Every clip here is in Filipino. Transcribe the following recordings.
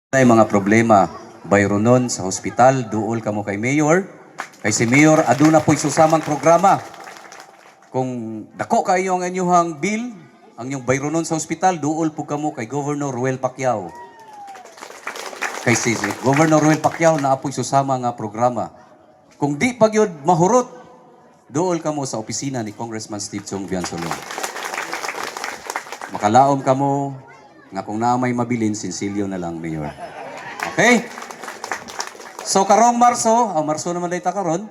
Ay mga problema bayronon sa hospital, duol kamo kay Mayor. Kay si Mayor aduna po'y susamang programa. Kung dako kayo ang inyong bill, ang inyong bayronon sa hospital, duol po kamo kay Governor Ruel Pacquiao. Kay si Governor Ruel Pacquiao na apoy susama nga programa. Kung di pa gyud mahurot, duol kamo sa opisina ni Congressman Steve Chong Biansolon. Makalaom kamo nga kung na may mabilin, sinsilyo na lang, Mayor. Okay? So, karong Marso naman dahil karon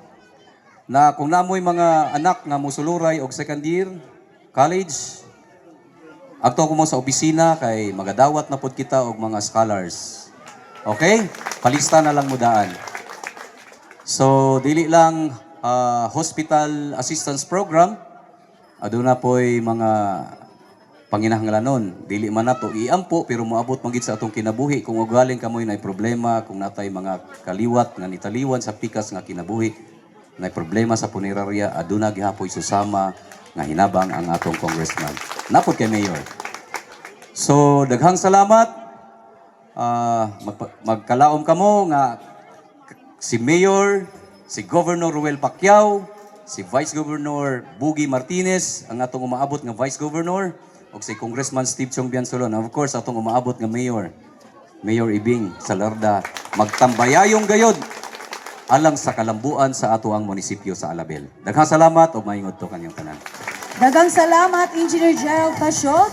na kung namoy mga anak nga musuluray og second year, college, agto ko mo sa opisina kay magadawat na pod kita og mga scholars. Okay? Palista na lang mo daan. So, dili lang hospital assistance program, aduna po'y mga panginahanglanon. Dili man nato iampo pero moabot man gid sa atong kinabuhi kung ugaling kamoy nay problema, kung natay mga kaliwat nga nitaliwan sa pikas nga kinabuhi, nay problema sa punerarya, aduna gihapoy susama nga hinabang ang atong congressman. Napod kay Mayor. So daghang salamat. Magkalaom kamo nga si Mayor, si Governor Ruel Pacquiao, si Vice Governor Bugi Martinez, ang atong umaabot nga Vice Governor, o si Congressman Steve Chong Biansolon. Of course, atong umaabot nga Mayor, Mayor Ibing Salarda, magtambayayong gayod alang sa kalambuan sa ato ang munisipyo sa Alabel. Daghang salamat o maingod to kanyang tanan. Daghang salamat, Engineer Gerald Pasio.